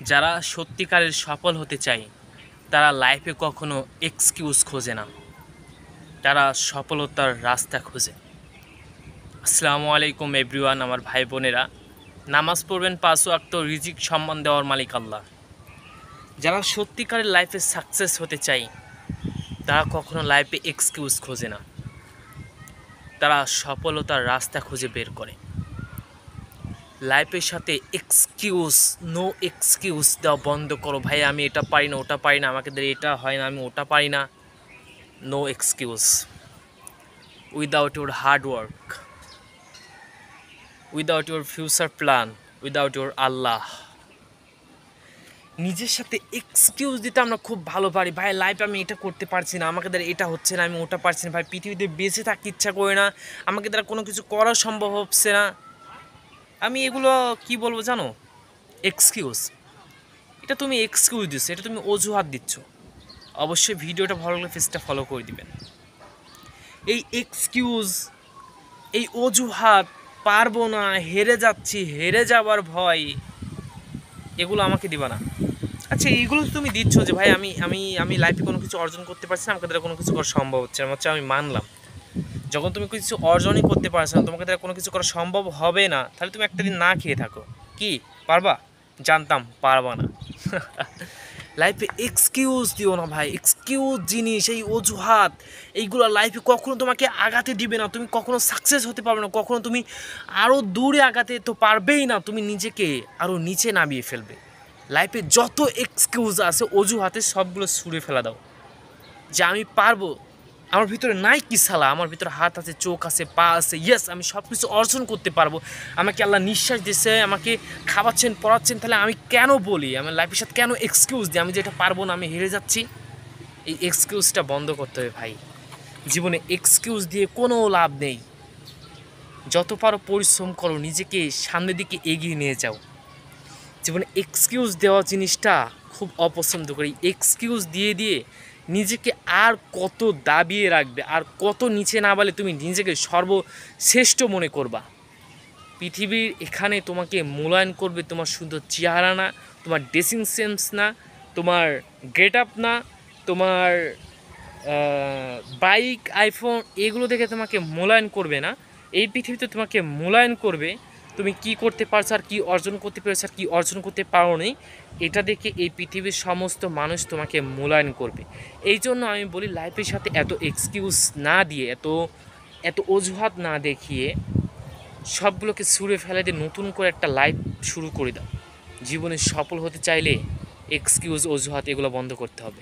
যারা সত্যিকারের সফল হতে চায় তারা লাইফে কখনো এক্সকিউজ খোঁজে না, তারা সফলতার রাস্তা খোঁজে। আসসালামু আলাইকুম এভরিওয়ান, আমার ভাই বোনেরা। নামাজ পড়বেন 5 ওয়াক্ত, রিজিক সম্মান দেওয়ার মালিক আল্লাহ। যারা সত্যিকারের লাইফে সাকসেস হতে চায় তারা কখনো লাইফে এক্সকিউজ খোঁজে না, তারা সফলতার রাস্তা খুঁজে বের করে। লাইফের সাথে নো এক্সকিউজ দেওয়া বন্ধ করো। ভাই আমি এটা পারি না, ওটা পারি না, আমাকে দিয়ে এটা হয় না, আমি ওটা পারি না। No excuse. Without your hard work, without your future plan, without your আল্লাহ। নিজের সাথে এক্সকিউজ দিতে আমরা খুব ভালো পারি। ভাই লাইফে আমি এটা করতে পারছি না, আমাকে দ্বারা এটা হচ্ছে না, আমি ওটা পারছি না, ভাই পৃথিবীতে বেঁচে থাকতে ইচ্ছা করে না, আমাকে দ্বারা কোনো কিছু করা সম্ভব হচ্ছে না। আমি এগুলো কি বলবো জানো? এক্সকিউজ। এটা তুমি এক্সকিউজ দিচ্ছ, এটা তুমি অজুহাত দিচ্ছ। অবশ্যই ভিডিওটা ভালো লাগলে পেজটা ফলো করে দিবেন। এই এক্সকিউজ, এই অজুহাত, পারবো না, হেরে যাচ্ছি, হেরে যাবার ভয়, এগুলো আমাকে দিবা না। আচ্ছা এইগুলো তুমি দিচ্ছ যে ভাই আমি আমি আমি লাইফে কোনো কিছু অর্জন করতে পারছি না, আমাকে দ্বারা কোনো কিছু করা সম্ভব হচ্ছে না। আমি মানলাম, যখন তুমি কিছু অর্জনই করতে পারছো না, তোমাকে দ্বারা কোনো কিছু করা সম্ভব হবে না, তাহলে তুমি একটা দিন না খেয়ে থাকো। কি পারবা? জানতাম পারবা না। লাইফে এক্সকিউজ দিও না ভাই। এক্সকিউজ জিনিস, এই অজুহাত, এইগুলো লাইফে কখনো তোমাকে আগাতে দিবে না। তুমি কখনো সাকসেস হতে পারবে না, কখনো তুমি আরও দূরে আগাতে তো পারবেই না, তুমি নিজেকে আরও নিচে নামিয়ে ফেলবে। লাইফে যত এক্সকিউজ আছে, অজুহাতে সবগুলো ছুঁড়ে ফেলা দাও। যে আমি পারবো, আমার ভিতরে নাই কি সালা, আমার ভিতরে হাত আছে, চোখ আছে, পা আছে, ইয়েস আমি সব কিছু অর্জন করতে পারবো। আমাকে আল্লাহ নিঃশ্বাস দিচ্ছে, আমাকে খাওয়াচ্ছেন, পড়াচ্ছেন, তাহলে আমি কেন বলি, আমার লাইফের সাথে কেন এক্সকিউজ দিই আমি যে এটা পারবো না, আমি হেরে যাচ্ছি? এই এক্সকিউজটা বন্ধ করতে হবে ভাই। জীবনে এক্সকিউজ দিয়ে কোনো লাভ নেই। যত পারো পরিশ্রম করো, নিজেকে সামনের দিকে এগিয়ে নিয়ে যাও। জীবনে এক্সকিউজ দেওয়া জিনিসটা খুব অপছন্দ করি। এক্সকিউজ দিয়ে দিয়ে নিজেকে আর কত দাবিয়ে রাখবে, আর কত নিচে নামালে তুমি নিজেকে সর্বশ্রেষ্ঠ মনে করবা। পৃথিবীর এখানে তোমাকে মূল্যায়ন করবে তোমার সুন্দর চেহারা না, তোমার ড্রেসিং সেন্স না, তোমার গেট আপ না, তোমার বাইক, আইফোন, এগুলো দেখে তোমাকে মূল্যায়ন করবে না। এই পৃথিবীতে তোমাকে মূল্যায়ন করবে তুমি কি করতে পারছো, আর কি অর্জন করতে পেরেছো, আর কি অর্জন করতে পারো নি। এটা দেখে এই পৃথিবীর সমস্ত মানুষ তোমাকে মূল্যায়ন করবে। এই জন্য আমি বলি লাইফের সাথে এত এক্সকিউজ না দিয়ে, এত অজুহাত না দেখিয়ে সবগুলোকে ছুঁড়ে ফেলে দিয়ে নতুন করে একটা লাইফ শুরু করে দাও। জীবনে সফল হতে চাইলে এক্সকিউজ, অজুহাত এগুলো বন্ধ করতে হবে।